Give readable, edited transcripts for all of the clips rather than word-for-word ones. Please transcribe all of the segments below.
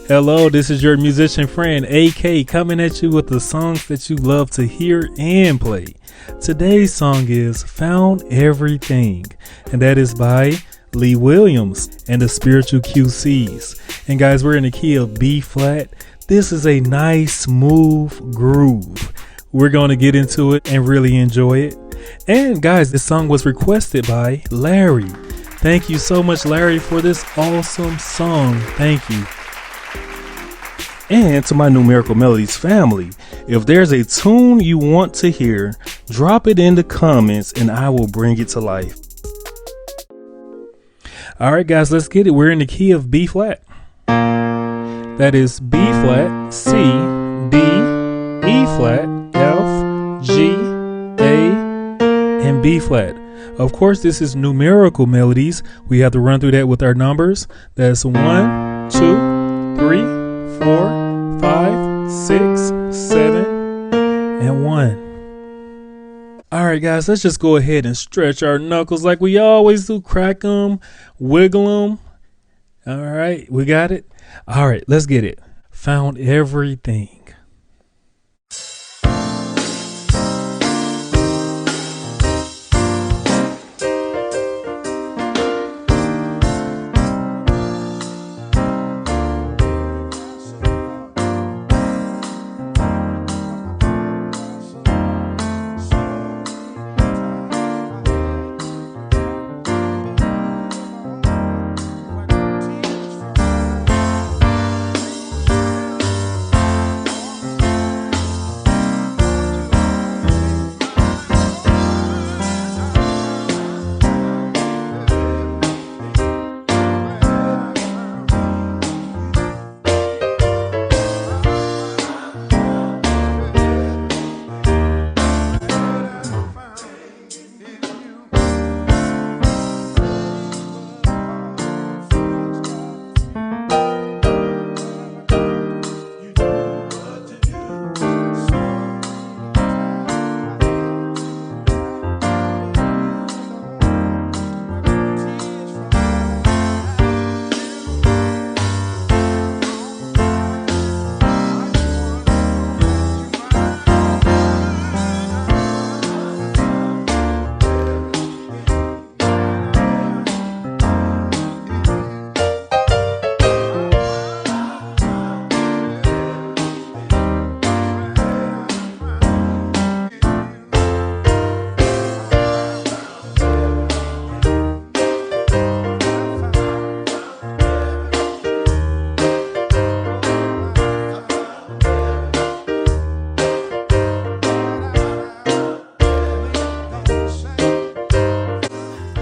Hello, this is your musician friend AK coming at you with the songs that you love to hear and play. Today's song is Found Everything, and that is by Lee Williams and the Spiritual QCs. And guys, we're in the key of B flat. This is a nice smooth groove. We're going to get into it and really enjoy it. And guys, this song was requested by Larry. Thank you so much, Larry, for this awesome song. Thank you. And to my Numerical Melodies family, if there's a tune you want to hear, drop it in the comments and I will bring it to life. All right, guys, let's get it. We're in the key of B flat. That is B flat, C, D, E flat, F, G, A, and B flat. Of course, this is Numerical Melodies. We have to run through that with our numbers. That's 1, 2, 3, 4, 5, 6, 7, and 1. All right, guys, let's just go ahead and stretch our knuckles like we always do. Crack them, wiggle them. All right, we got it. All right, let's get it. Found everything.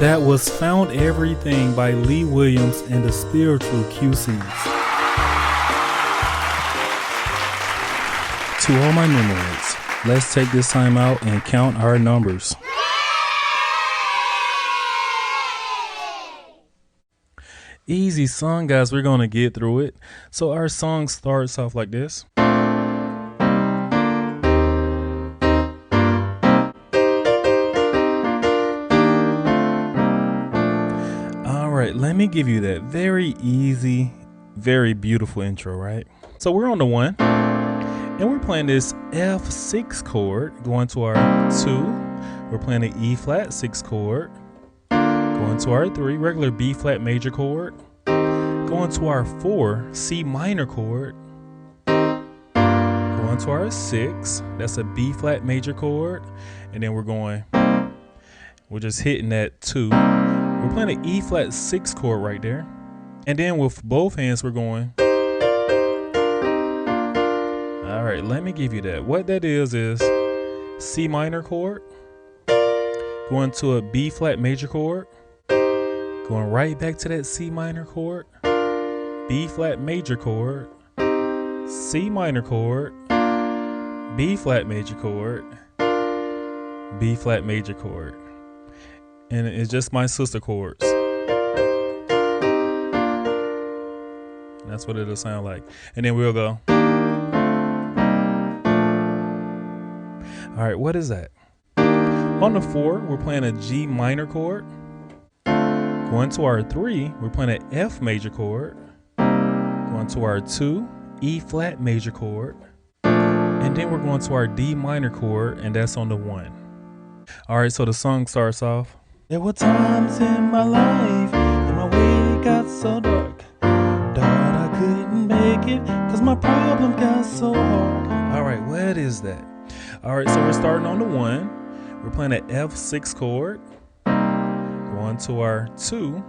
That was Found Everything by Lee Williams and the Spiritual QCs. To all my numerates, let's take this time out and count our numbers. Easy song, guys. We're going to get through it. So our song starts off like this. Let me give you that very easy, very beautiful intro, right? So we're on the 1, and we're playing this F6 chord, going to our 2. We're playing an E flat 6 chord, going to our 3, regular B flat major chord, going to our 4, C minor chord, going to our 6, that's a B flat major chord, and then we're just hitting that 2. We're playing an E flat 6 chord right there. And then with both hands, we're going. All right, let me give you that. What that is C minor chord, going to a B flat major chord, going right back to that C minor chord, B flat major chord, C minor chord, B flat major chord, B flat major chord. And it's just my sister chords. That's what it'll sound like. And then we'll go. All right, what is that? On the 4, we're playing a G minor chord. Going to our 3, we're playing an F major chord. Going to our 2 E flat major chord. And then we're going to our D minor chord, and that's on the 1. All right, so the song starts off. There were times in my life and my way got so dark. Thought I couldn't make it cause my problem got so hard. All right, what is that? All right, so we're starting on the 1. We're playing an F6 chord. Going to our 2.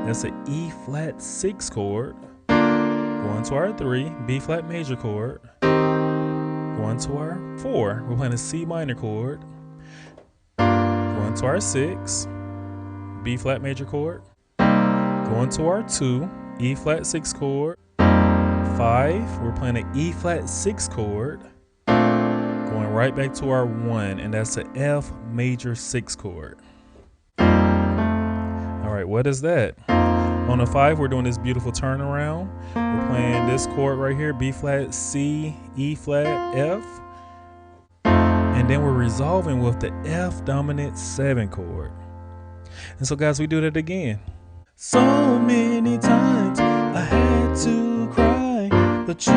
That's an E flat 6 chord. Going to our 3, B flat major chord. Going to our 4, we're playing a C minor chord. Going to our 6, B flat major chord. Going to our 2, E flat 6 chord. 5, we're playing an E flat 6 chord. Going right back to our 1, and that's an F major 6 chord. All right, what is that? On the 5, we're doing this beautiful turnaround. We're playing this chord right here, B flat, C, E flat, F. And then we're resolving with the F dominant 7 chord. And so guys, we do that again. So many times I had to cry, but you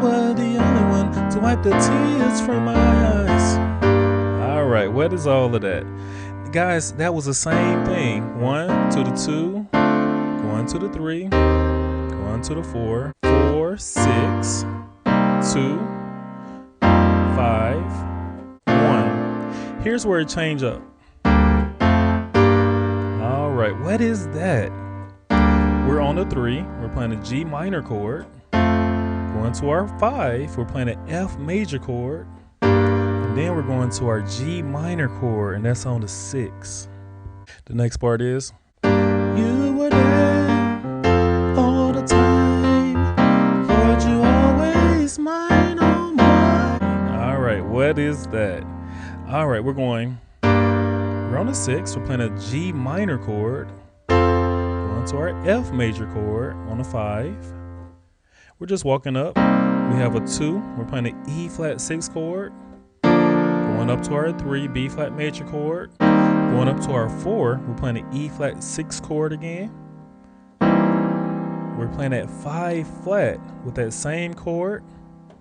were the only one to wipe the tears from my eyes. All right, what is all of that? Guys, that was the same thing. 1 to the 2, going to the 3, going to the 4, 4, 6, 2, 5, 1. Here's where it changed up. All right, what is that? We're on the 3, we're playing a G minor chord. Going to our 5, we're playing an F major chord. And then we're going to our G minor chord, and that's on the 6. The next part is, you were there all the time, Lord, you always mine, oh mine. All right, what is that? All right, we're on the 6, we're playing a G minor chord. Going to our F major chord on the 5. We're just walking up. We have a 2, we're playing an E flat 6 chord. Going up to our 3, B flat major chord. Going up to our 4, we're playing an E flat 6 chord again. We're playing that 5 flat with that same chord.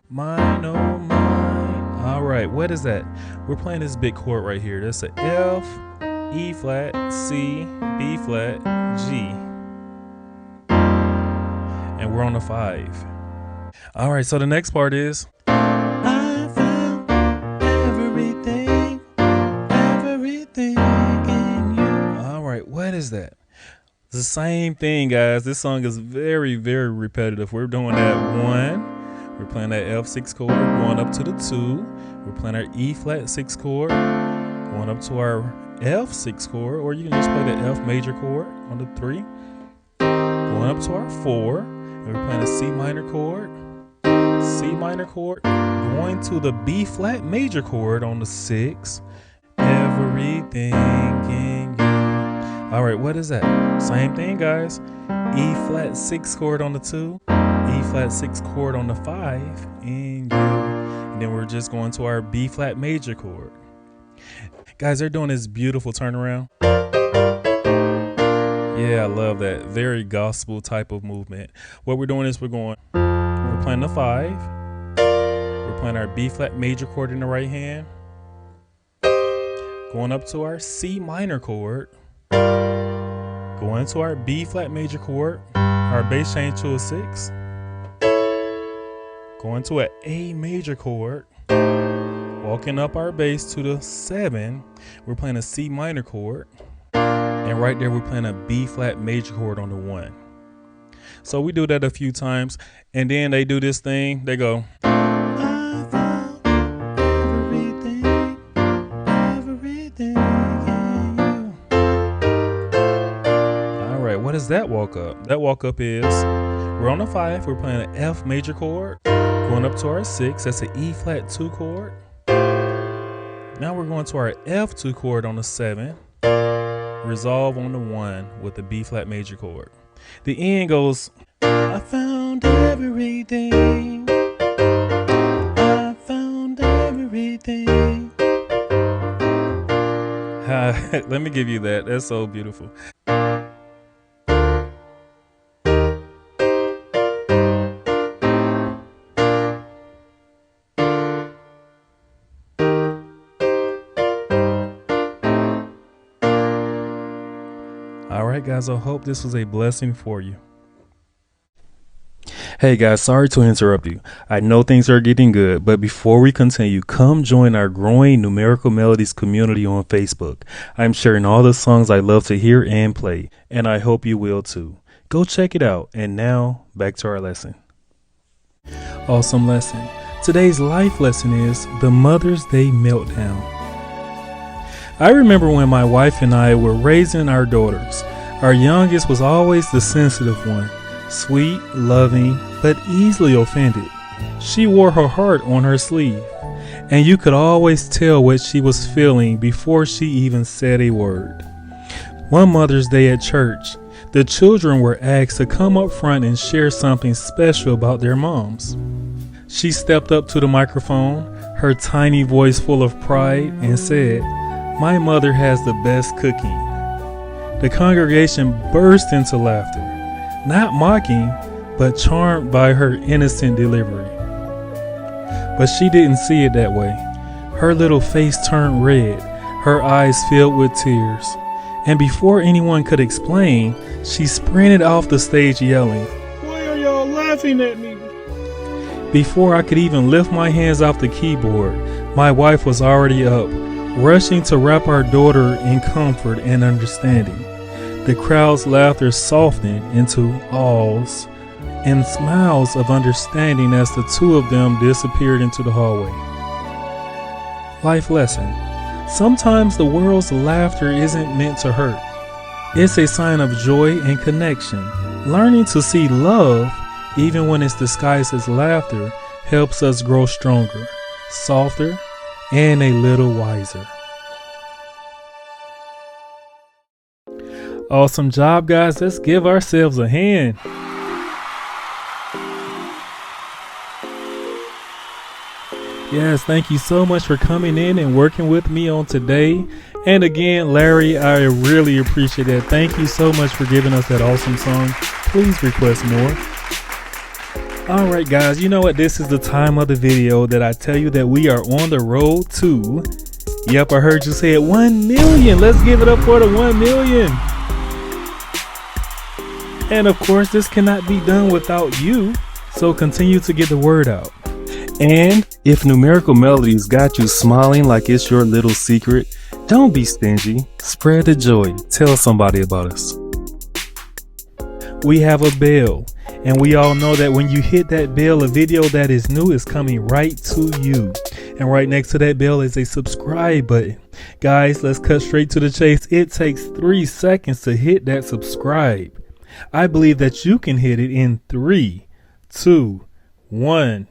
Mine, oh mine. All right, what is that? We're playing this big chord right here. That's an F, E flat, C, B flat, G. And we're on the 5. All right, so the next part is, I found everything in you. All right, what is that? It's the same thing, guys. This song is very, very repetitive. We're doing that 1. We're playing that F6 chord, going up to the 2. We're playing our E flat 6 chord, going up to our F6 chord, or you can just play the F major chord on the 3. Going up to our 4, and we're playing a C minor chord, going to the B flat major chord on the 6. Everything in you. All right, what is that? Same thing, guys. E flat 6 chord on the 2, E flat 6 chord on the 5, in you. And then we're just going to our B flat major chord. Guys, they're doing this beautiful turnaround. Yeah, I love that. Very gospel type of movement. What we're doing is we're playing the 5. We're playing our B flat major chord in the right hand. Going up to our C minor chord. Going to our B flat major chord. Our bass change to a 6. Going to an A major chord. Walking up our bass to the 7. We're playing a C minor chord. And right there, we're playing a B flat major chord on the 1. So we do that a few times. And then they do this thing. They go, I found everything in you. All right, what is that walk up? That walk up is, we're on the 5. We're playing an F major chord. Going up to our 6. That's an E flat 2 chord. Now we're going to our F2 chord on the 7. Resolve on the 1 with the B flat major chord. The end goes, I found everything. I found everything. Let me give you that. That's so beautiful. All right, guys, I hope this was a blessing for you. Hey guys, sorry to interrupt you. I know things are getting good, but before we continue, come join our growing Numerical Melodies community on Facebook. I'm sharing all the songs I love to hear and play, and I hope you will too. Go check it out. And now, back to our lesson. Awesome lesson. Today's life lesson is the Mother's Day meltdown. I remember when my wife and I were raising our daughters. Our youngest was always the sensitive one. Sweet, loving, but easily offended. She wore her heart on her sleeve, and you could always tell what she was feeling before she even said a word. One Mother's Day at church, the children were asked to come up front and share something special about their moms. She stepped up to the microphone, her tiny voice full of pride, and said, "My mother has the best cooking." The congregation burst into laughter. Not mocking, but charmed by her innocent delivery. But she didn't see it that way. Her little face turned red, her eyes filled with tears. And before anyone could explain, she sprinted off the stage yelling, "Why are y'all laughing at me?" Before I could even lift my hands off the keyboard, my wife was already up, rushing to wrap our daughter in comfort and understanding. The crowd's laughter softened into awes and smiles of understanding as the two of them disappeared into the hallway. Life lesson. Sometimes the world's laughter isn't meant to hurt. It's a sign of joy and connection. Learning to see love, even when it's disguised as laughter, helps us grow stronger, softer, and a little wiser. Awesome job, guys. Let's give ourselves a hand. Yes, thank you so much for coming in and working with me on today. And again, Larry, I really appreciate that. Thank you so much for giving us that awesome song. Please request more. All right, guys, you know what? This is the time of the video that I tell you that we are on the road to, yep, I heard you say it, 1 million. Let's give it up for the 1 million. And of course, this cannot be done without you, so continue to get the word out. And if Numerical Melodies got you smiling like it's your little secret, don't be stingy. Spread the joy. Tell somebody about us. We have a bell, and we all know that when you hit that bell, a video that is new is coming right to you. And right next to that bell is a subscribe button. Guys, let's cut straight to the chase. It takes 3 seconds to hit that subscribe. I believe that you can hit it in 3, 2, 1.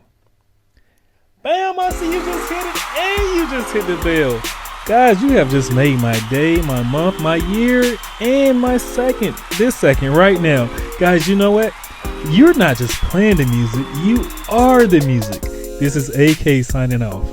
Bam, I see you just hit it and you just hit the bell. Guys, you have just made my day, my month, my year, and my second. This second right now. Guys, you know what? You're not just playing the music, you are the music. This is AK signing off.